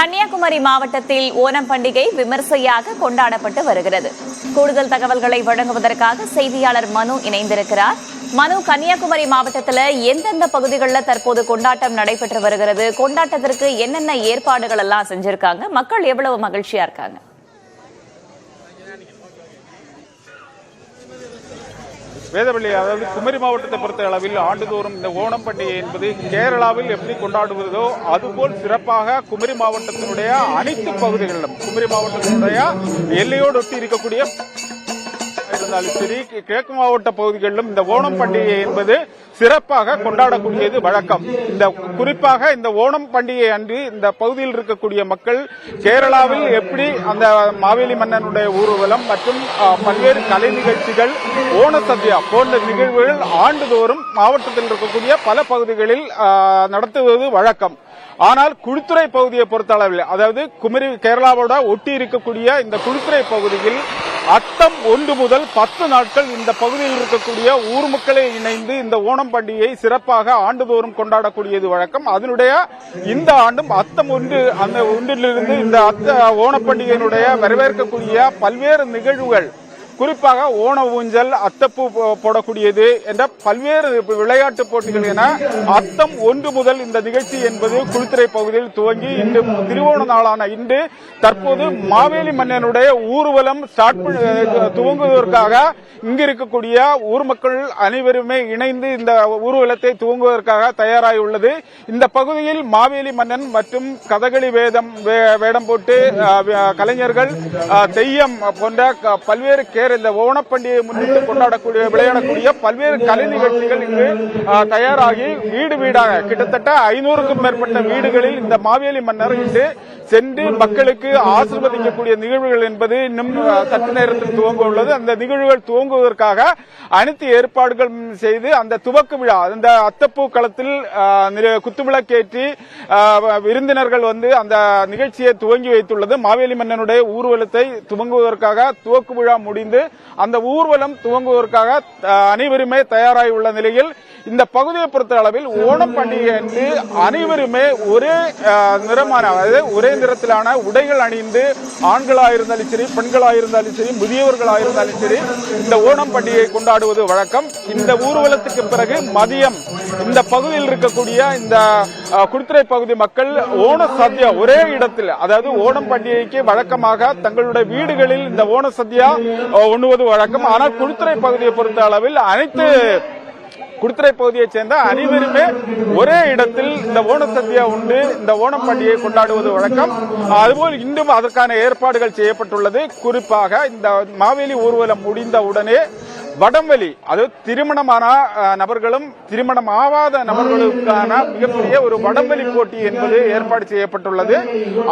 கன்னியாகுமரி மாவட்டத்தில் ஓணம் பண்டிகை விமர்சையாக கொண்டாடப்பட்டு வருகிறது. கூடுதல் தகவல்களை வழங்குவதற்காக செய்தியாளர் மனு இணைந்திருக்கிறார். மனு, கன்னியாகுமரி மாவட்டத்தில் எந்தெந்த பகுதிகளில் தற்போது கொண்டாட்டம் நடைபெற்று வருகிறது? கொண்டாட்டத்திற்கு என்னென்ன ஏற்பாடுகள் எல்லாம் செஞ்சிருக்காங்க? மக்கள் எவ்வளவு மகிழ்ச்சியா இருக்காங்க? வேதவள்ளி, அதாவது குமரி மாவட்டத்தை பொறுத்த அளவில் ஆண்டுதோறும் இந்த ஓணம் பண்டிகை என்பது கேரளாவில் எப்படி கொண்டாடுவதோ அதுபோல் சிறப்பாக குமரி மாவட்டத்தினுடைய அனைத்து பகுதிகளிலும், குமரி மாவட்டத்தினுடைய எல்லையோடு ஒட்டி இருக்கக்கூடிய இருந்தாலும் சரி, கிழக்கு மாவட்ட பகுதிகளிலும் இந்த ஓணம் பண்டிகை என்பது சிறப்பாக கொண்டாடக்கூடியது வழக்கம். இந்த குறிப்பாக இந்த ஓணம் பண்டிகை அன்று இந்த பகுதியில் இருக்கக்கூடிய மக்கள் கேரளாவில் எப்படி அந்த மாவேலி மன்னனுடைய ஊர்வலம் மற்றும் பல்வேறு கலை நிகழ்ச்சிகள், ஓண சத்யா போன்ற நிகழ்வுகள் ஆண்டுதோறும் மாவட்டத்தில் இருக்கக்கூடிய பல பகுதிகளில் நடத்துவது வழக்கம். ஆனால் குழித்துறை பகுதியை பொறுத்த அளவில், அதாவது குமரி கேரளாவோட ஒட்டி இருக்கக்கூடிய இந்த குழித்துறை பகுதியில் அத்தம் 1 முதல் 10 நாட்கள் இந்த பகுதியில் இருக்கக்கூடிய ஊர் மக்களை இணைந்து இந்த ஓணம் பண்டிகையை சிறப்பாக ஆண்டுதோறும் கொண்டாடக்கூடியது வழக்கம். அதனுடைய இந்த ஆண்டும் அத்தம் 1 அந்த ஒன்றிலிருந்து இந்த ஓணப் பண்டிகையினுடைய வரவேற்கக்கூடிய பல்வேறு நிகழ்வுகள், குறிப்பாக ஓண ஊஞ்சல், அத்தப்பூ போடக்கூடியது என்ற பல்வேறு விளையாட்டு போட்டிகள் என அத்தம் 1 முதல் இந்த நிகழ்ச்சி என்பது குளித்துறை பகுதியில் துவங்கி இன்று திருவோண நாளான இன்று தற்போது மாவேலி மன்னனுடைய ஊர்வலம் துவங்குவதற்காக இங்கு இருக்கக்கூடிய ஊர் மக்கள் அனைவருமே இணைந்து இந்த ஊர்வலத்தை துவங்குவதற்காக தயாராகியுள்ளது. இந்த பகுதியில் மாவேலி மன்னன் மற்றும் கதகளி வேடம் போட்டு கலைஞர்கள், தெய்யம் போன்ற பல்வேறு இந்த ஓணப்பண்டிகையை முன்னிட்டு விளையாடக்கூடிய பல்வேறு கலை நிகழ்ச்சிகள் இங்கு தயாராகி வீடு வீடாக கிட்டத்தட்ட 500க்கும் மேற்பட்ட வீடுகளில் இந்த மாவேலி மன்னர் இன்று சென்று மக்களுக்கு ஆசீர்வதிக்கக்கூடிய நிகழ்வுகள் என்பது இன்னும் சற்று நேரத்தில் துவங்க உள்ளது. அந்த நிகழ்வுகள் துவங்குவதற்காக அனைத்து ஏற்பாடுகள் செய்து அந்த துவக்க விழா, அந்த அத்தப்பூ களத்தில் குத்துவிளக்கேற்றி விருந்தினர்கள் வந்து அந்த நிகழ்ச்சியை துவங்கி வைத்துள்ளது. மாவேலி மன்னனுடைய ஊர்வலத்தை துவங்குவதற்காக துவக்கு விழா முடிந்து அந்த ஊர்வலம் துவங்குவதற்காக அனைவருமே தயாராகி உள்ள நிலையில் இந்த பகுதியை பொறுத்த அளவில் ஓணம் பண்டிகை அன்று அனைவருமே ஒரே நிறமான, அதாவது ஒரே நிறத்திலான உடைகள் அணிந்து ஆண்களாயிருந்தாலும் சரி, பெண்களாயிருந்தாலும் சரி, முதியவர்களாயிருந்தாலும் சரி இந்த ஓணம் பண்டிகையை கொண்டாடுவது வழக்கம். இந்த ஊர்வலத்துக்கு பிறகு மதியம் இந்த பகுதியில் இருக்கக்கூடிய இந்த குளித்துறை பகுதி மக்கள் ஓண சத்யா ஒரே இடத்தில், அதாவது ஓணம் பண்டிகைக்கு வழக்கமாக தங்களுடைய வீடுகளில் இந்த ஓண சத்யா உண்ணுவது வழக்கம். ஆனால் குளித்துறை பகுதியை பொறுத்த அளவில் அனைத்து குளித்துறை பகுதியைச் சேர்ந்த அனைவருமே ஒரே இடத்தில் இந்த ஓண சத்யா உண்டு இந்த ஓணம் பண்டிகையை கொண்டாடுவது வழக்கம். அதுபோல் இன்றும் அதற்கான ஏற்பாடுகள் செய்யப்பட்டுள்ளது. குறிப்பாக இந்த மாவேலி ஊர்வலம் முடிந்த உடனே வடம்வெளி, அதாவது திருமணமான நபர்களும் திருமணம் ஆகாத நபர்களுக்கான மிகப்பெரிய ஒரு வடம்வெளி போட்டி என்பது ஏற்பாடு செய்யப்பட்டுள்ளது.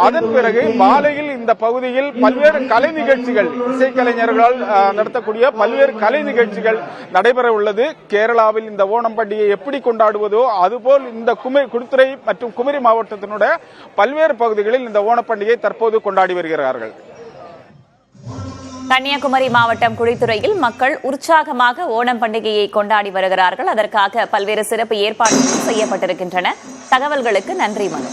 அதன் பிறகு மாலையில் இந்த பகுதியில் பல்வேறு கலை நிகழ்ச்சிகள், இசைக்கலைஞர்களால் நடத்தக்கூடிய பல்வேறு கலை நிகழ்ச்சிகள் நடைபெற உள்ளது. கேரளாவில் இந்த ஓணம் பண்டிகை எப்படி கொண்டாடுவதோ அதுபோல் இந்த குளித்துறை மற்றும் குமரி மாவட்டத்தினுடைய பல்வேறு பகுதிகளில் இந்த ஓணப் பண்டிகை தற்போது கொண்டாடி வருகிறார்கள். கன்னியாகுமரி மாவட்டம் குழித்துறையில் மக்கள் உற்சாகமாக ஓணம் பண்டிகையை கொண்டாடி வருகிறார்கள். அதற்காக பல்வேறு சிறப்பு ஏற்பாடுகள் செய்யப்பட்டிருக்கின்றன. தகவல்களுக்கு நன்றி மனு.